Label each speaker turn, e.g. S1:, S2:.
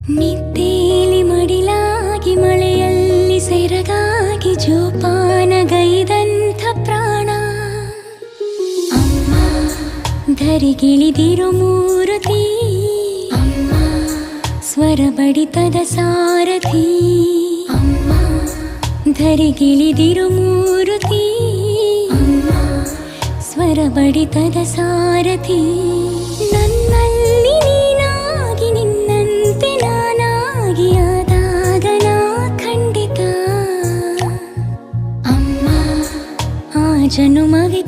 S1: ನಿದ್ದೇಲಿ ಮಡಿಲಾಗಿ ಮಳೆಯಲ್ಲಿ ಸೆರಗಾಗಿ ಜೋಪಾನಗೈದಂಥ ಪ್ರಾಣ ಅಮ್ಮ ಧರಿಗಿಳಿದಿರೋ ಮೂರುತಿ ಅಮ್ಮ ಸ್ವರ ಬಡಿತದ ಸಾರಥಿ ಅಮ್ಮ ಧರಿಗಿಳಿದಿರೋ ಮೂರುತಿ ಅಮ್ಮ ಸ್ವರ ಬಡಿತದ ಸಾರಥಿ ನನ್ನಲ್ಲಿ ನೀನಾಗಿ ನಿನ್ನಂತೆ ನಾನಾಗಿ ಆದಾಗ ನಾ ಖಂಡಿತ ಅಮ್ಮ ಆ ಜನುಮಗೆ